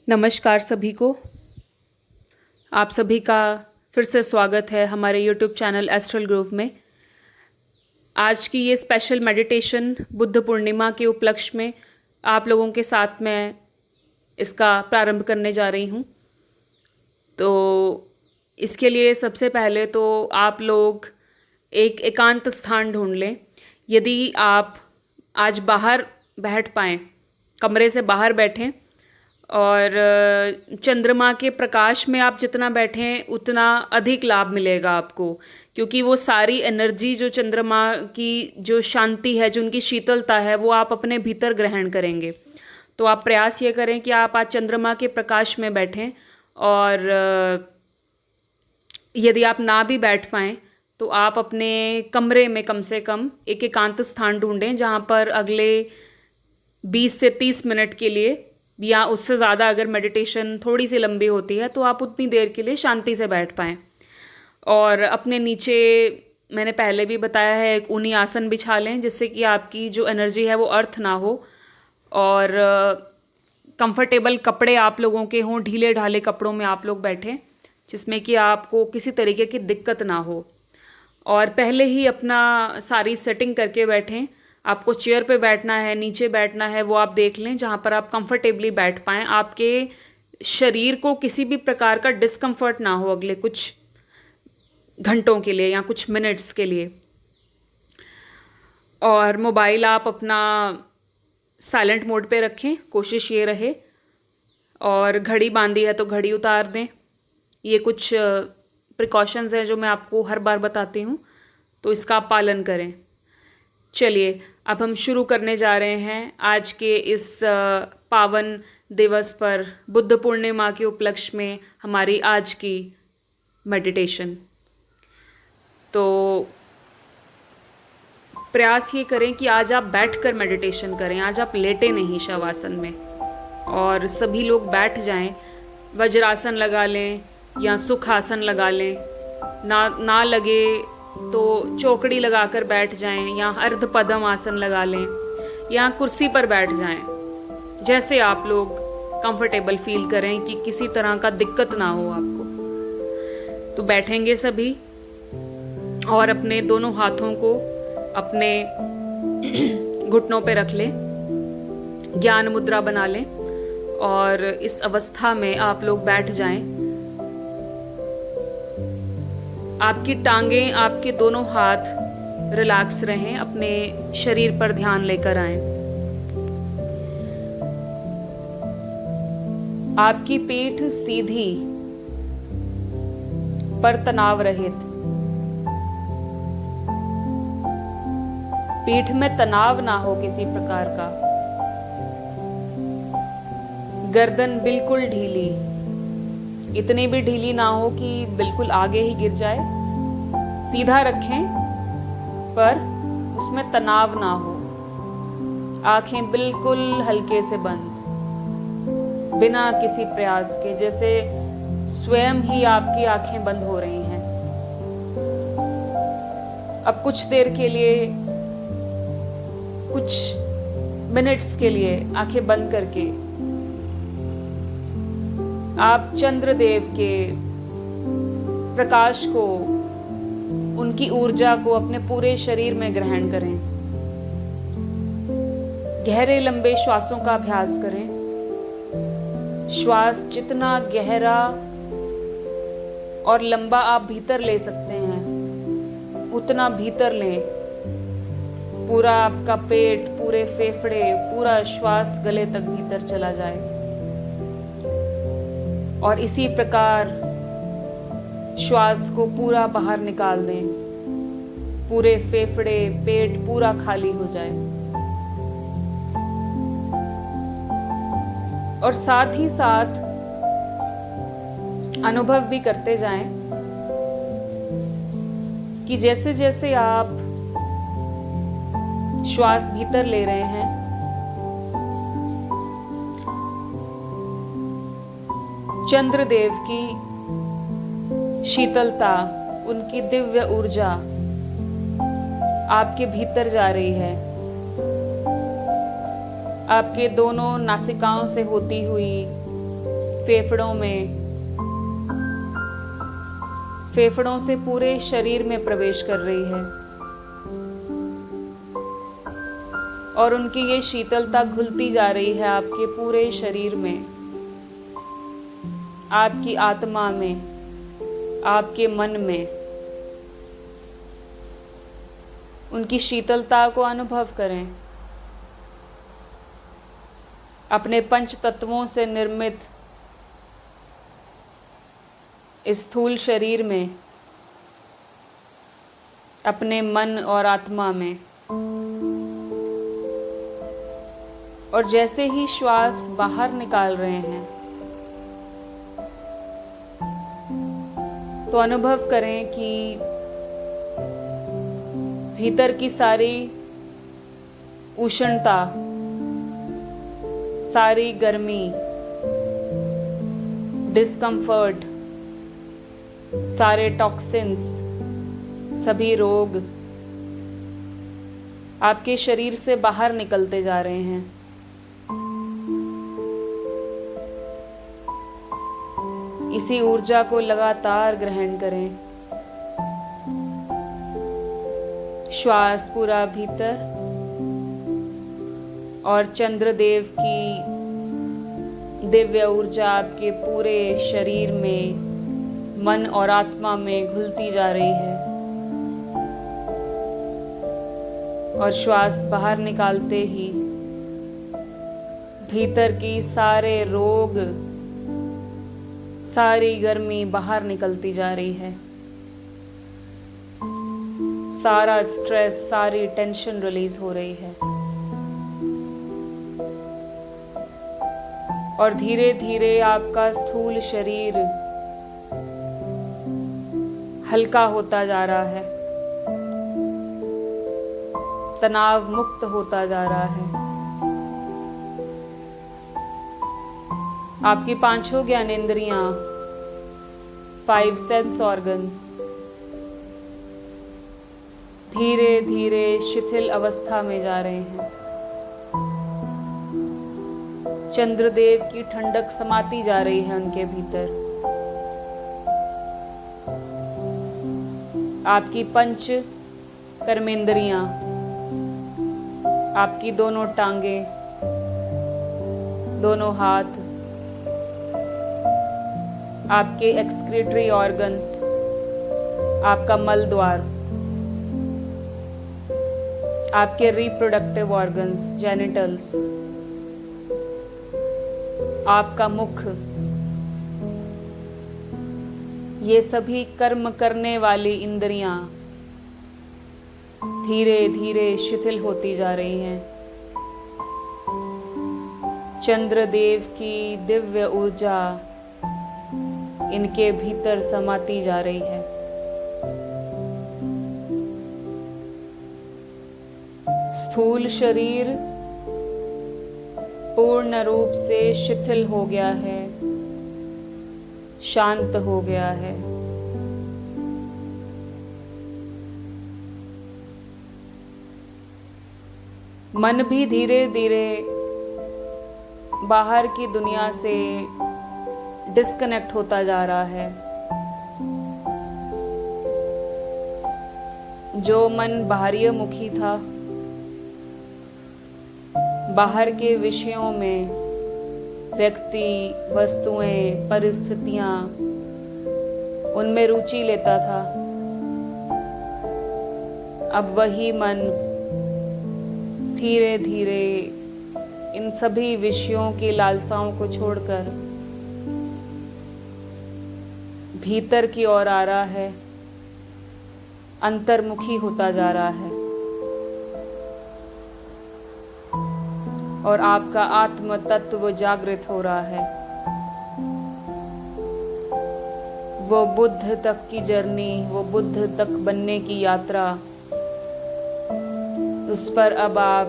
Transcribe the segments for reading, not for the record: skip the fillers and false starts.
नमस्कार सभी को। आप सभी का फिर से स्वागत है हमारे YouTube चैनल एस्ट्रल ग्रोव में। आज की ये स्पेशल मेडिटेशन बुद्ध पूर्णिमा के उपलक्ष्य में आप लोगों के साथ मैं इसका प्रारंभ करने जा रही हूँ। तो इसके लिए सबसे पहले तो आप लोग एक एकांत स्थान ढूंढ लें। यदि आप आज बाहर बैठ पाएँ, कमरे से बाहर बैठें और चंद्रमा के प्रकाश में आप जितना बैठें उतना अधिक लाभ मिलेगा आपको, क्योंकि वो सारी एनर्जी जो चंद्रमा की जो शांति है, जो उनकी शीतलता है, वो आप अपने भीतर ग्रहण करेंगे। तो आप प्रयास ये करें कि आप आज चंद्रमा के प्रकाश में बैठें। और यदि आप ना भी बैठ पाएँ तो आप अपने कमरे में कम से कम एक एकांत स्थान ढूंढें जहाँ पर अगले 20 से 30 मिनट के लिए, या उससे ज़्यादा अगर मेडिटेशन थोड़ी सी लंबी होती है तो आप उतनी देर के लिए शांति से बैठ पाएँ। और अपने नीचे मैंने पहले भी बताया है, एक ऊनी आसन बिछा लें जिससे कि आपकी जो एनर्जी है वो अर्थ ना हो। और कंफर्टेबल कपड़े आप लोगों के हों, ढीले ढाले कपड़ों में आप लोग बैठें जिसमें कि आपको किसी तरीके की दिक्कत ना हो। और पहले ही अपना सारी सेटिंग करके बैठें। आपको चेयर पे बैठना है, नीचे बैठना है, वो आप देख लें जहाँ पर आप कंफर्टेबली बैठ पाएँ। आपके शरीर को किसी भी प्रकार का डिस्कम्फर्ट ना हो अगले कुछ घंटों के लिए या कुछ मिनट्स के लिए। और मोबाइल आप अपना साइलेंट मोड पे रखें, कोशिश ये रहे। और घड़ी बांधी है तो घड़ी उतार दें। ये कुछ प्रिकॉशंस हैं जो मैं आपको हर बार बताती हूँ, तो इसका आप पालन करें। चलिए अब हम शुरू करने जा रहे हैं आज के इस पावन दिवस पर, बुद्ध पूर्णिमा के उपलक्ष्य में हमारी आज की मेडिटेशन। तो प्रयास ये करें कि आज आप बैठकर मेडिटेशन करें, आज आप लेटे नहीं शवासन में। और सभी लोग बैठ जाएं, वज्रासन लगा लें या सुखासन लगा लें। ना लगे तो चौकड़ी लगाकर बैठ जाएं या अर्ध पद्म आसन लगा लें या कुर्सी पर बैठ जाएं, जैसे आप लोग कंफर्टेबल फील करें कि किसी तरह का दिक्कत ना हो आपको। तो बैठेंगे सभी और अपने दोनों हाथों को अपने घुटनों पे रख लें, ज्ञान मुद्रा बना लें। और इस अवस्था में आप लोग बैठ जाएं। आपकी टांगें, आपके दोनों हाथ रिलैक्स रहें, अपने शरीर पर ध्यान लेकर आएं। आपकी पीठ सीधी पर तनाव रहित। पीठ में तनाव ना हो किसी प्रकार का। गर्दन बिल्कुल ढीली, इतनी भी ढीली ना हो कि बिल्कुल आगे ही गिर जाए। सीधा रखें पर उसमें तनाव ना हो। आंखें बिल्कुल हल्के से बंद, बिना किसी प्रयास के, जैसे स्वयं ही आपकी आंखें बंद हो रही हैं। अब कुछ देर के लिए, कुछ मिनट्स के लिए आंखें बंद करके आप चंद्रदेव के प्रकाश को, उनकी ऊर्जा को अपने पूरे शरीर में ग्रहण करें। गहरे लंबे श्वासों का अभ्यास करें। श्वास जितना गहरा और लंबा आप भीतर ले सकते हैं उतना भीतर लें। पूरा आपका पेट, पूरे फेफड़े, पूरा श्वास गले तक भीतर चला जाए। और इसी प्रकार श्वास को पूरा बाहर निकाल दें। पूरे फेफड़े, पेट पूरा खाली हो जाए। और साथ ही साथ अनुभव भी करते जाएं कि जैसे जैसे आप श्वास भीतर ले रहे हैं, चंद्रदेव की शीतलता, उनकी दिव्य ऊर्जा आपके भीतर जा रही है। आपके दोनों नासिकाओं से होती हुई फेफड़ों में, फेफड़ों से पूरे शरीर में प्रवेश कर रही है और उनकी ये शीतलता घुलती जा रही है आपके पूरे शरीर में, आपकी आत्मा में, आपके मन में। उनकी शीतलता को अनुभव करें। अपने पंच तत्वों से निर्मित इस स्थूल शरीर में, अपने मन और आत्मा में। और जैसे ही श्वास बाहर निकाल रहे हैं तो अनुभव करें कि भीतर की सारी उष्णता, सारी गर्मी, डिस्कम्फर्ट, सारे टॉक्सिन्स, सभी रोग आपके शरीर से बाहर निकलते जा रहे हैं। इसी ऊर्जा को लगातार ग्रहण करें। श्वास पूरा भीतर और चंद्रदेव की दिव्य ऊर्जा आपके पूरे शरीर में, मन और आत्मा में घुलती जा रही है। और श्वास बाहर निकालते ही भीतर की सारे रोग, सारी गर्मी बाहर निकलती जा रही है। सारा स्ट्रेस, सारी टेंशन रिलीज हो रही है। और धीरे धीरे आपका स्थूल शरीर हल्का होता जा रहा है, तनाव मुक्त होता जा रहा है। आपकी पांचों ज्ञानेंद्रियां, 5 सेंस ऑर्गन्स धीरे धीरे शिथिल अवस्था में जा रहे हैं। चंद्रदेव की ठंडक समाती जा रही है उनके भीतर। आपकी पंच कर्मेंद्रियां, आपकी दोनों टांगे, दोनों हाथ, आपके एक्सक्रीटरी ऑर्गन्स, आपका मल द्वार, आपके रिप्रोडक्टिव ऑर्गन्स, जेनिटल्स, आपका मुख, ये सभी कर्म करने वाली इंद्रियां धीरे धीरे शिथिल होती जा रही हैं। चंद्रदेव की दिव्य ऊर्जा इनके भीतर समाती जा रही है। स्थूल शरीर पूर्ण रूप से शिथिल हो गया है, शांत हो गया है। मन भी धीरे धीरे बाहर की दुनिया से डिस्कनेक्ट होता जा रहा है। जो मन बाहरीमुखी था, बाहर के विषयों में, व्यक्ति, वस्तुएं, परिस्थितियां, उनमें रुचि लेता था, अब वही मन धीरे धीरे इन सभी विषयों की लालसाओं को छोड़कर भीतर की ओर आ रहा है, अंतर्मुखी होता जा रहा है। और आपका आत्म तत्व जागृत हो रहा है। वो बुद्ध तक की जर्नी, वो बुद्ध तक बनने की यात्रा, उस पर अब आप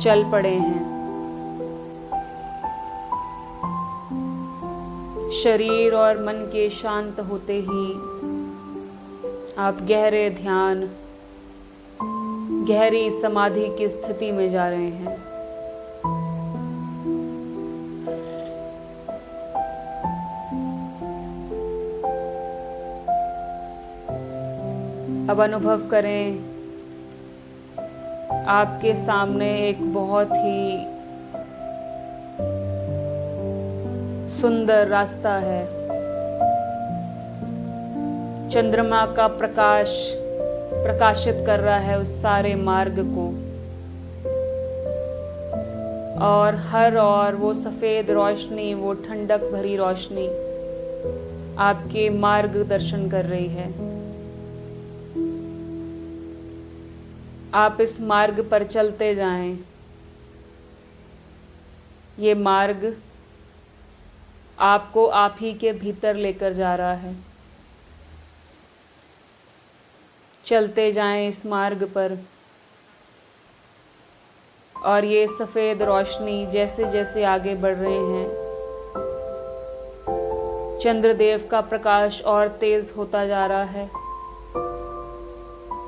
चल पड़े हैं। शरीर और मन के शांत होते ही आप गहरे ध्यान, गहरी समाधि की स्थिति में जा रहे हैं। अब अनुभव करें आपके सामने एक बहुत ही सुंदर रास्ता है। चंद्रमा का प्रकाश प्रकाशित कर रहा है उस सारे मार्ग को, और हर और वो सफ़ेद रोशनी, वो ठंडक भरी रोशनी आपके मार्गदर्शन कर रही है। आप इस मार्ग पर चलते जाएं। ये मार्ग आपको आप ही के भीतर लेकर जा रहा है। चलते जाएं इस मार्ग पर, और ये सफ़ेद रोशनी जैसे जैसे आगे बढ़ रहे हैं, चंद्रदेव का प्रकाश और तेज होता जा रहा है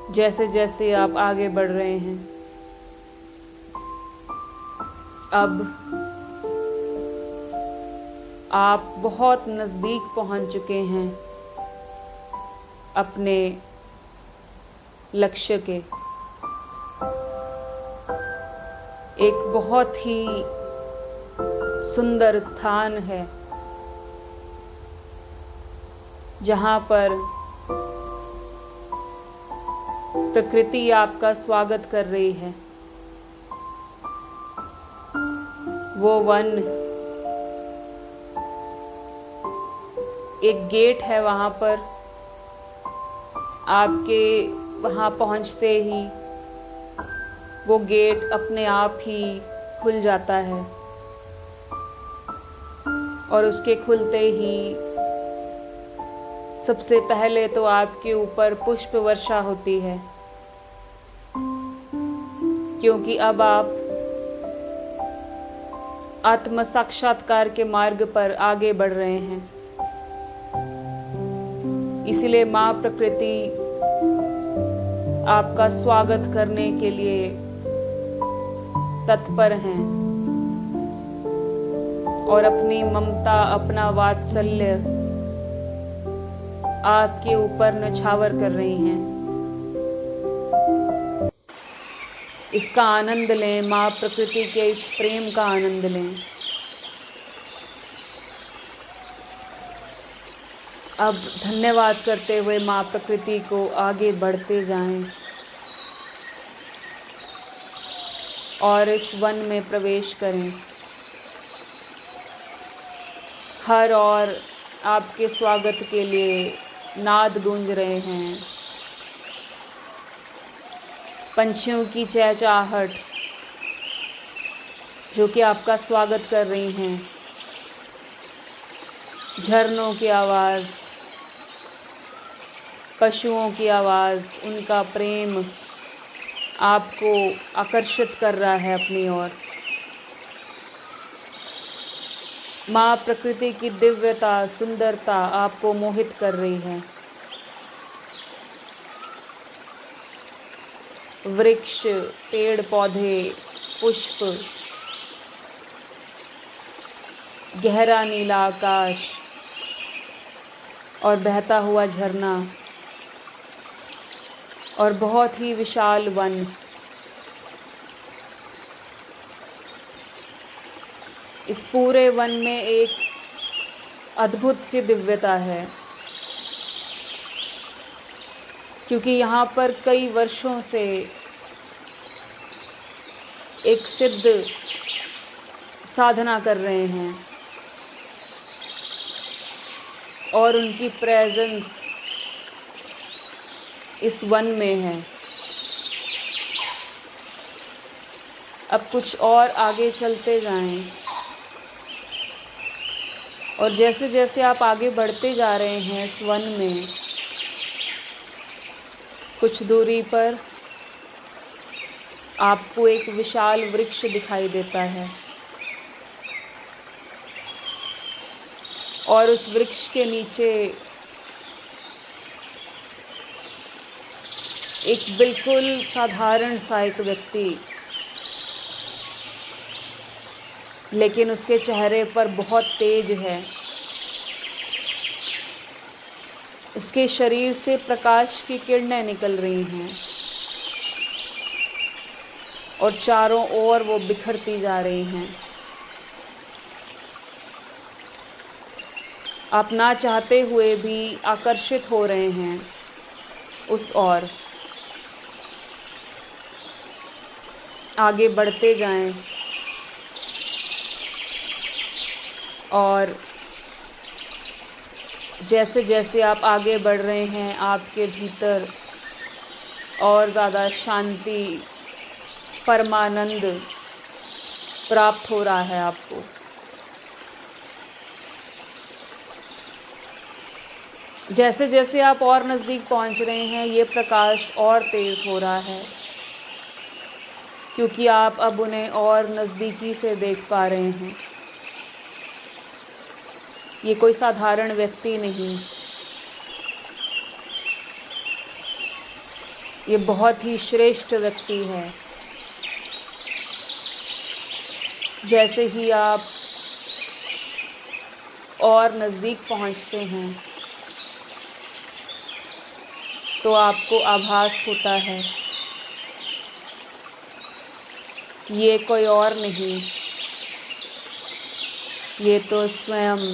जैसे जैसे आप आगे बढ़ रहे हैं। अब आप बहुत नज़दीक पहुंच चुके हैं अपने लक्ष्य के। एक बहुत ही सुंदर स्थान है जहाँ पर प्रकृति आपका स्वागत कर रही है। वो वन, एक गेट है वहाँ पर। आपके वहाँ पहुँचते ही वो गेट अपने आप ही खुल जाता है, और उसके खुलते ही सबसे पहले तो आपके ऊपर पुष्प वर्षा होती है, क्योंकि अब आप आत्म साक्षात्कार के मार्ग पर आगे बढ़ रहे हैं। इसलिए माँ प्रकृति आपका स्वागत करने के लिए तत्पर हैं, और अपनी ममता, अपना वात्सल्य आपके ऊपर न्यौछावर कर रही हैं। इसका आनंद लें, माँ प्रकृति के इस प्रेम का आनंद लें। अब धन्यवाद करते हुए माँ प्रकृति को आगे बढ़ते जाएं, और इस वन में प्रवेश करें। हर और आपके स्वागत के लिए नाद गूंज रहे हैं। पंछियों की चहचहाहट जो कि आपका स्वागत कर रही हैं, झरनों की आवाज़, पशुओं की आवाज़, उनका प्रेम आपको आकर्षित कर रहा है अपनी ओर। माँ प्रकृति की दिव्यता, सुंदरता आपको मोहित कर रही है। वृक्ष, पेड़ पौधे, पुष्प, गहरा नीला आकाश और बहता हुआ झरना और बहुत ही विशाल वन, इस पूरे वन में एक अद्भुत सी दिव्यता है, क्योंकि यहाँ पर कई वर्षों से एक सिद्ध साधना कर रहे हैं और उनकी प्रेजेंस इस वन में है। अब कुछ और आगे चलते जाएं, और जैसे जैसे आप आगे बढ़ते जा रहे हैं इस वन में, कुछ दूरी पर आपको एक विशाल वृक्ष दिखाई देता है, और उस वृक्ष के नीचे एक बिल्कुल साधारण सा एक व्यक्ति, लेकिन उसके चेहरे पर बहुत तेज है। उसके शरीर से प्रकाश की किरणें निकल रही हैं और चारों ओर वो बिखरती जा रही हैं। आप ना चाहते हुए भी आकर्षित हो रहे हैं उस ओर। आगे बढ़ते जाएं और जैसे जैसे आप आगे बढ़ रहे हैं आपके भीतर और ज़्यादा शांति, परमानंद प्राप्त हो रहा है आपको। जैसे जैसे आप और नज़दीक पहुंच रहे हैं ये प्रकाश और तेज़ हो रहा है, क्योंकि आप अब उन्हें और नज़दीकी से देख पा रहे हैं। ये कोई साधारण व्यक्ति नहीं, ये बहुत ही श्रेष्ठ व्यक्ति है। जैसे ही आप और नज़दीक पहुंचते हैं तो आपको आभास होता है कि ये कोई और नहीं, ये तो स्वयं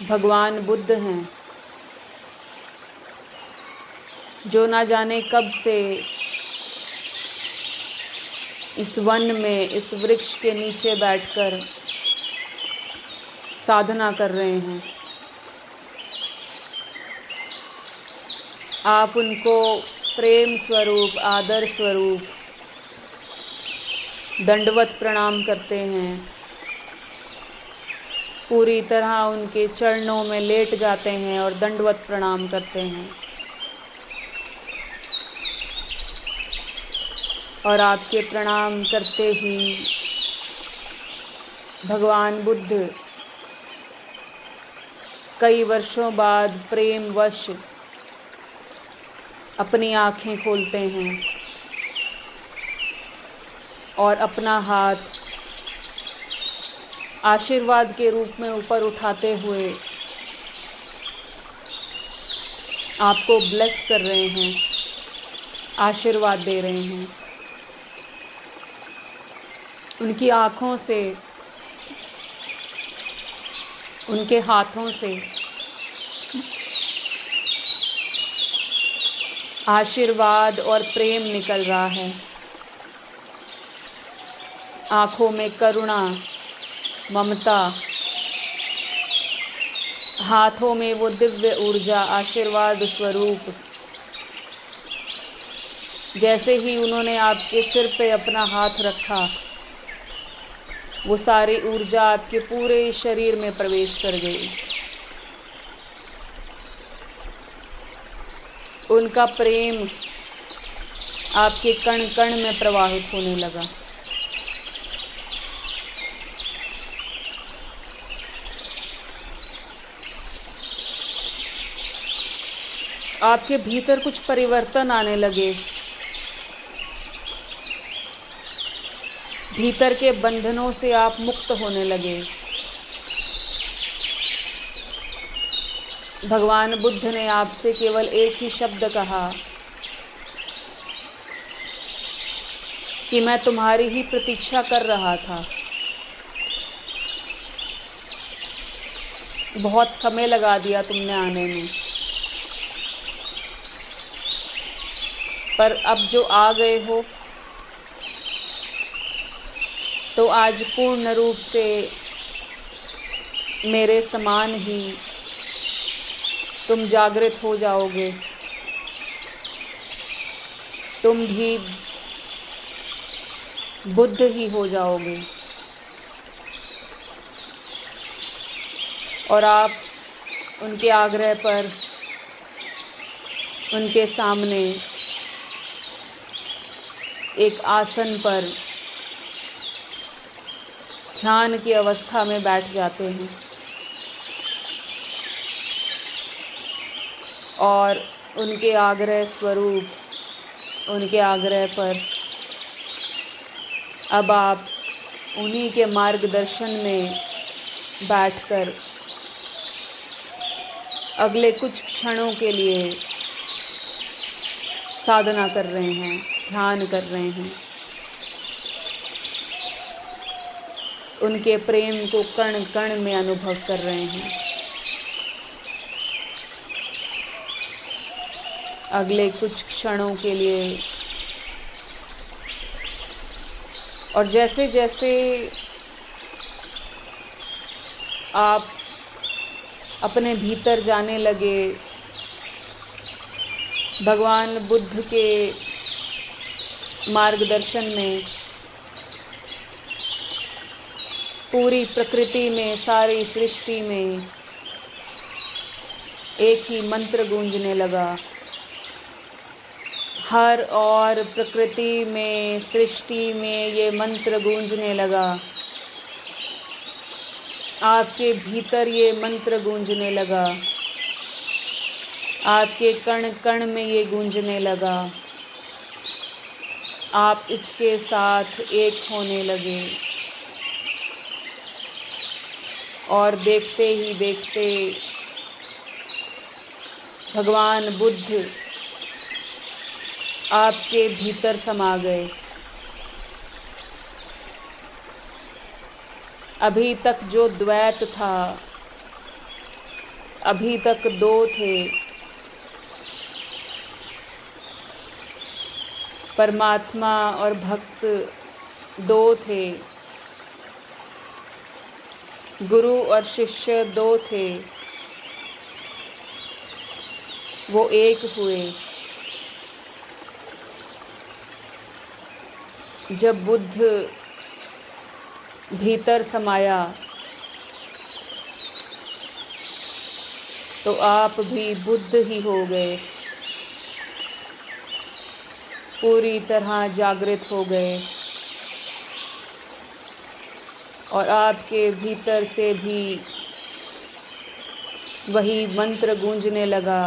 भगवान बुद्ध हैं, जो ना जाने कब से इस वन में, इस वृक्ष के नीचे बैठकर साधना कर रहे हैं। आप उनको प्रेम स्वरूप, आदर स्वरूप दंडवत प्रणाम करते हैं, पूरी तरह उनके चरणों में लेट जाते हैं और दंडवत प्रणाम करते हैं। और आपके प्रणाम करते ही भगवान बुद्ध कई वर्षों बाद प्रेमवश अपनी आँखें खोलते हैं और अपना हाथ आशीर्वाद के रूप में ऊपर उठाते हुए आपको ब्लेस कर रहे हैं, आशीर्वाद दे रहे हैं। उनकी आँखों से, उनके हाथों से आशीर्वाद और प्रेम निकल रहा है। आँखों में करुणा, ममता, हाथों में वो दिव्य ऊर्जा, आशीर्वाद स्वरूप। जैसे ही उन्होंने आपके सिर पे अपना हाथ रखा, वो सारी ऊर्जा आपके पूरे शरीर में प्रवेश कर गई। उनका प्रेम आपके कण कण में प्रवाहित होने लगा। आपके भीतर कुछ परिवर्तन आने लगे। भीतर के बंधनों से आप मुक्त होने लगे। भगवान बुद्ध ने आपसे केवल एक ही शब्द कहा कि मैं तुम्हारी ही प्रतीक्षा कर रहा था। बहुत समय लगा दिया तुमने आने में, पर अब जो आ गए हो तो आज पूर्ण रूप से मेरे समान ही तुम जागृत हो जाओगे। तुम भी बुद्ध ही हो जाओगे और आप उनके आग्रह पर उनके सामने एक आसन पर ध्यान की अवस्था में बैठ जाते हैं और उनके आग्रह स्वरूप, उनके आग्रह पर अब आप उन्हीं के मार्गदर्शन में बैठकर अगले कुछ क्षणों के लिए साधना कर रहे हैं, ध्यान कर रहे हैं। उनके प्रेम को कण कण में अनुभव कर रहे हैं। अगले कुछ क्षणों के लिए, और जैसे जैसे आप अपने भीतर जाने लगे, भगवान बुद्ध के मार्गदर्शन में पूरी प्रकृति में, सारी सृष्टि में एक ही मंत्र गूंजने लगा। हर और प्रकृति में, सृष्टि में ये मंत्र गूंजने लगा। आपके भीतर ये मंत्र गूंजने लगा। आपके कण कण में ये गूंजने लगा। आप इसके साथ एक होने लगे, और देखते ही देखते भगवान बुद्ध आपके भीतर समा गए। अभी तक जो द्वैत था, अभी तक दो थे, परमात्मा और भक्त दो थे, गुरु और शिष्य दो थे, वो एक हुए। जब बुद्ध भीतर समाया तो आप भी बुद्ध ही हो गए, पूरी तरह जागृत हो गए, और आपके भीतर से भी वही मंत्र गूंजने लगा।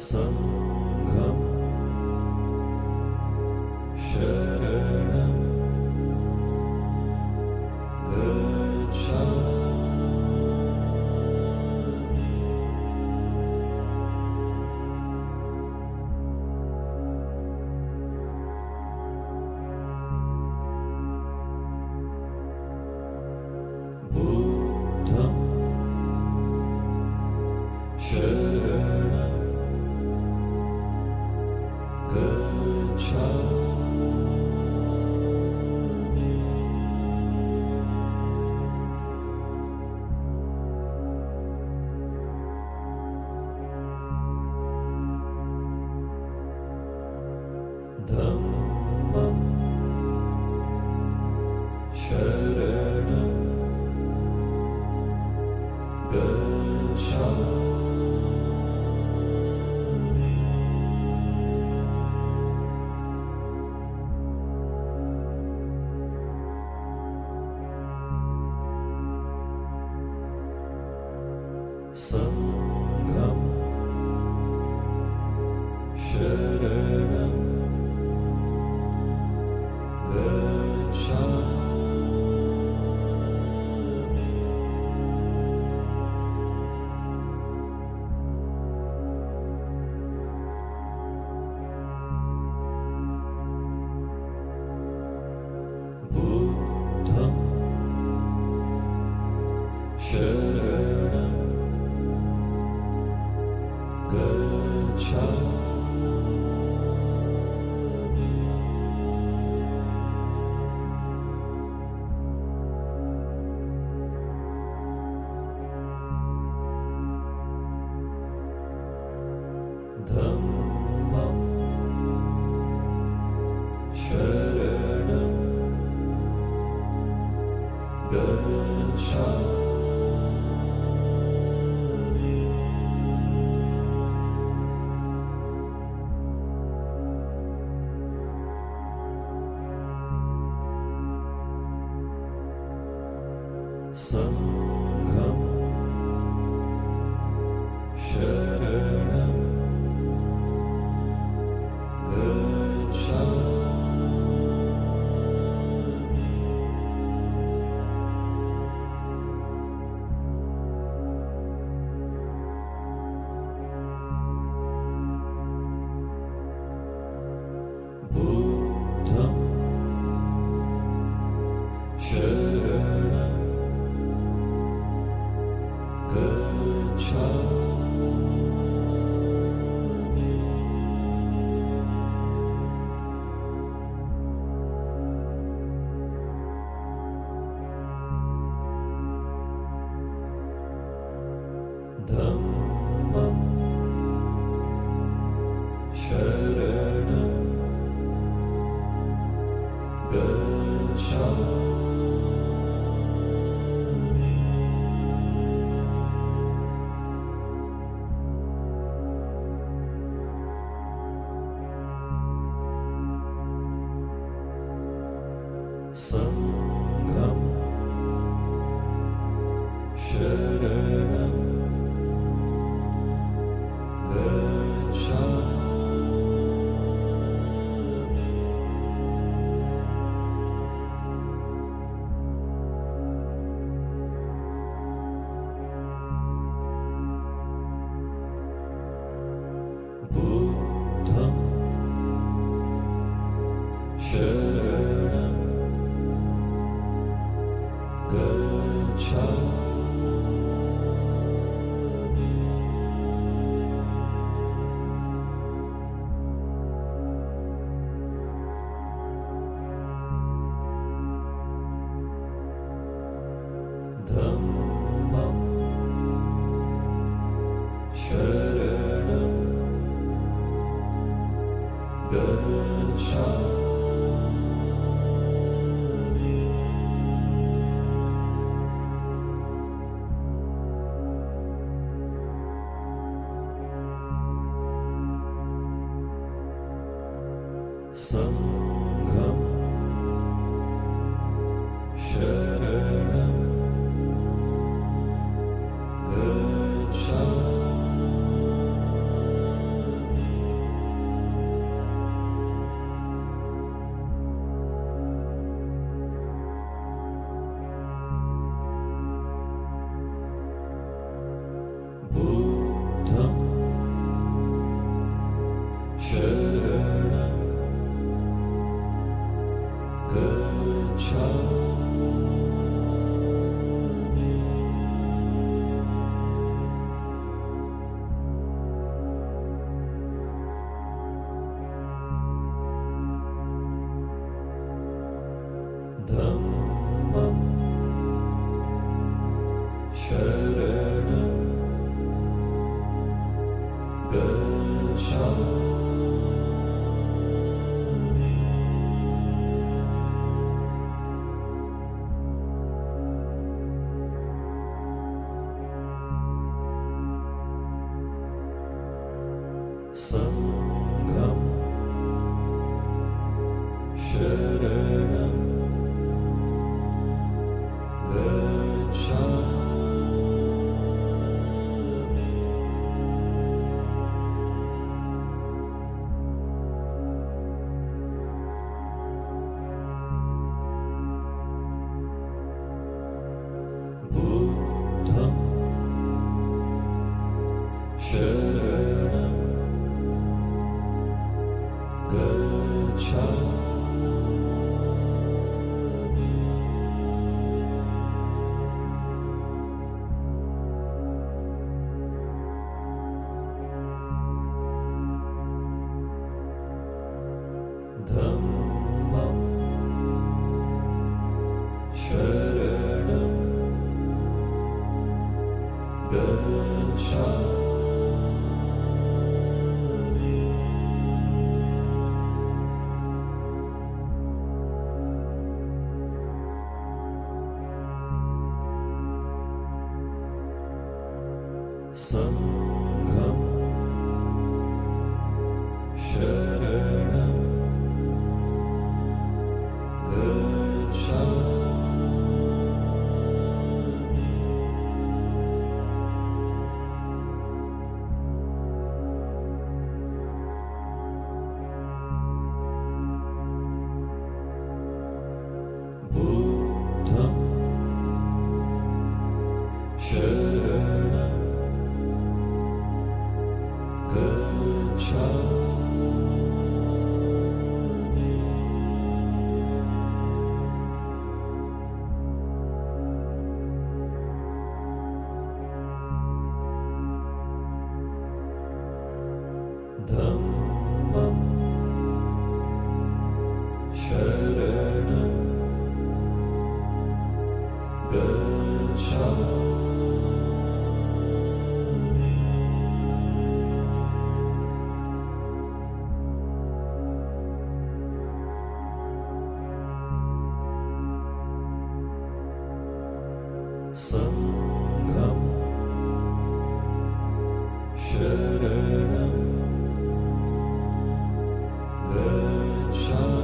संघं शरणं गच्छामि। बुद्धं शरणं गच्छामि। धम्मं शरणं गच्छामि। संघं शरणं गच्छामि। बुद्धं शरणं गच्छामि। Sangham Sharanam Gacchami Buddham Sharanam Gacchami Dhammam Sharanam Gacchami Sangham Sharanam Gacchami Buddham Sharanam Gacchami Dhammam Sharanam Gacchami Sangham Sharanam Gacchami Buddham Sharanam Gacchami Dhammam Sharanam Gacchami Sangham Sharanam Gacchami Buddham Sharanam Gacchami Sangham Sharanam Gacchami Buddham Sharanam Gacchami Dhammam Sharanam Gacchami Sangham Sharanam Gacchami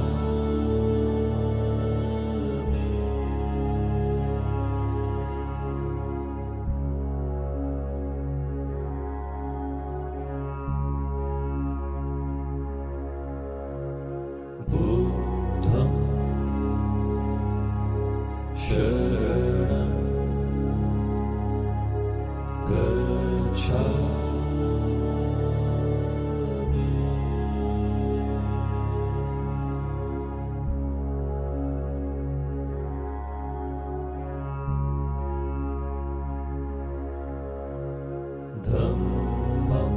Buddham Sharanam Gacchami Dhammam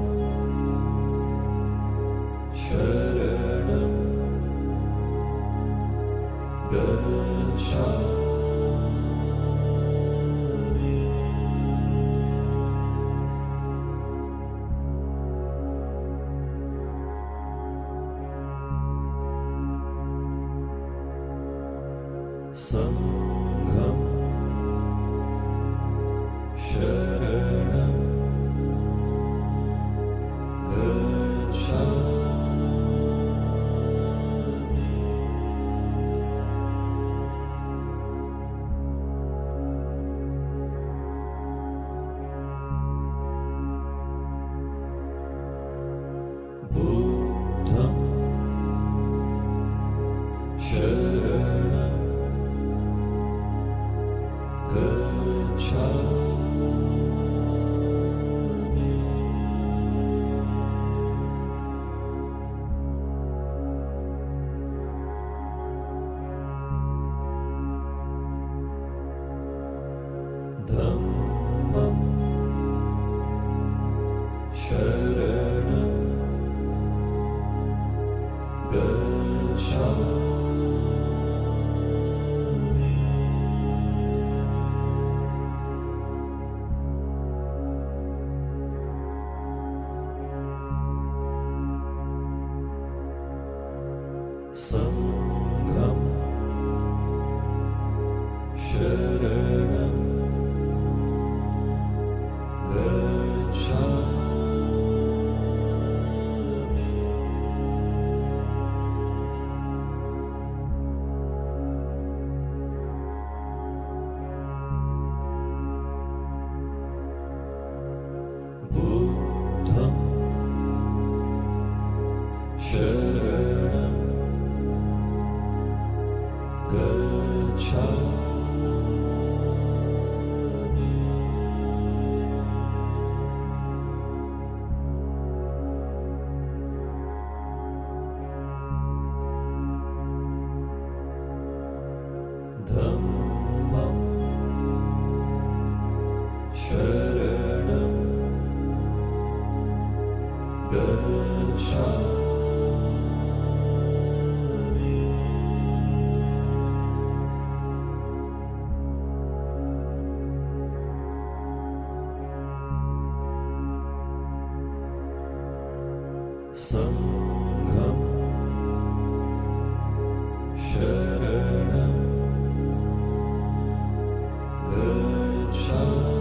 Sharanam Gacchami Sangham Sharanam Gacchami Buddham Sharanam Gacchami Dhammam Sharanam Gacchami Sangham Sharanam Gacchami Buddham Sharanam Gacchami Dhammam Sharanam Gacchami Sangham Sharanam Gacchami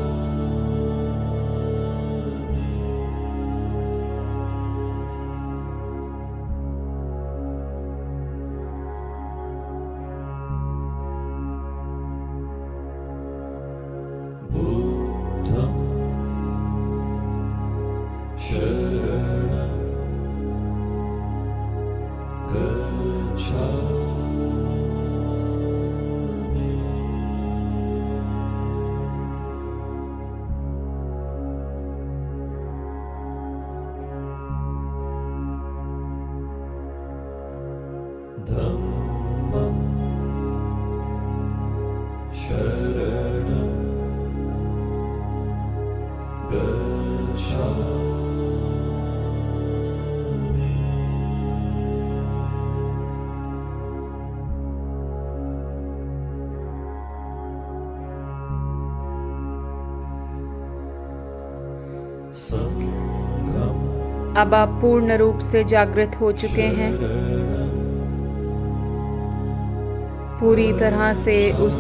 संघम अब आप पूर्ण रूप से जागृत हो चुके हैं, पूरी तरह से उस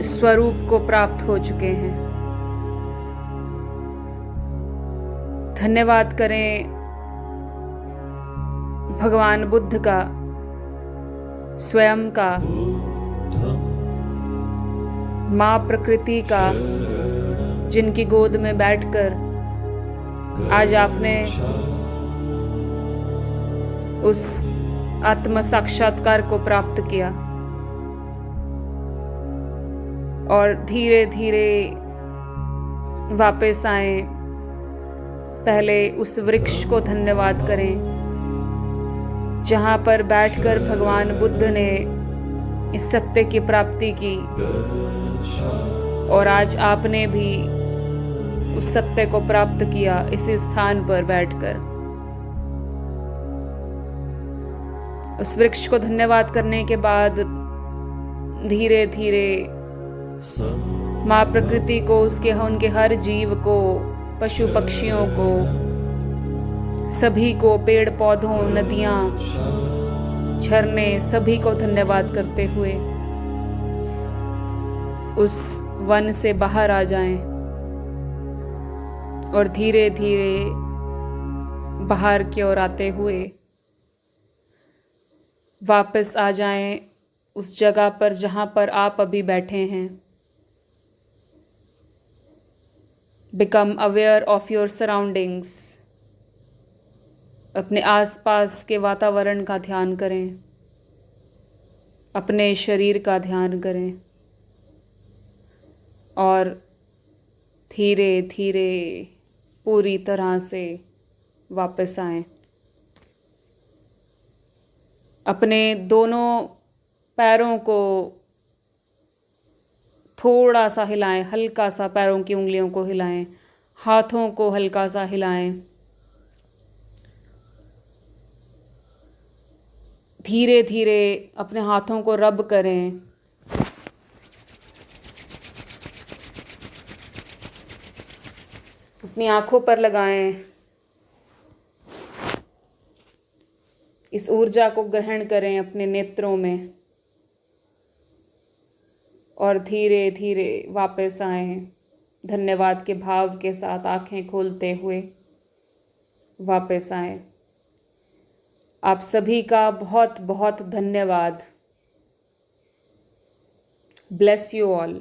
स्वरूप को प्राप्त हो चुके हैं। धन्यवाद करें भगवान बुद्ध का, स्वयं का, माँ प्रकृति का, जिनकी गोद में बैठकर आज आपने उस आत्म साक्षात्कार को प्राप्त किया और धीरे धीरे वापस आए। पहले उस वृक्ष को धन्यवाद करें जहाँ पर बैठकर भगवान बुद्ध ने इस सत्य की प्राप्ति की, और आज आपने भी उस सत्य को प्राप्त किया इसी स्थान पर बैठकर। उस वृक्ष को धन्यवाद करने के बाद धीरे धीरे माँ प्रकृति को, उनके हर जीव को, पशु पक्षियों को, सभी को, पेड़ पौधों, नदियाँ, झरने, सभी को धन्यवाद करते हुए उस वन से बाहर आ जाएं और धीरे धीरे बाहर की ओर आते हुए वापस आ जाएं उस जगह पर जहाँ पर आप अभी बैठे हैं। Become aware of your surroundings. अपने आसपास के वातावरण का ध्यान करें, अपने शरीर का ध्यान करें और धीरे धीरे पूरी तरह से वापस आएं। अपने दोनों पैरों को थोड़ा सा हिलाएं, हल्का सा पैरों की उंगलियों को हिलाएं, हाथों को हल्का सा हिलाएं। धीरे धीरे अपने हाथों को रब करें। अपनी आंखों पर लगाएं। इस ऊर्जा को ग्रहण करें अपने नेत्रों में और धीरे धीरे वापस आएं। धन्यवाद के भाव के साथ आंखें खोलते हुए वापस आएं। आप सभी का बहुत बहुत धन्यवाद। Bless you all.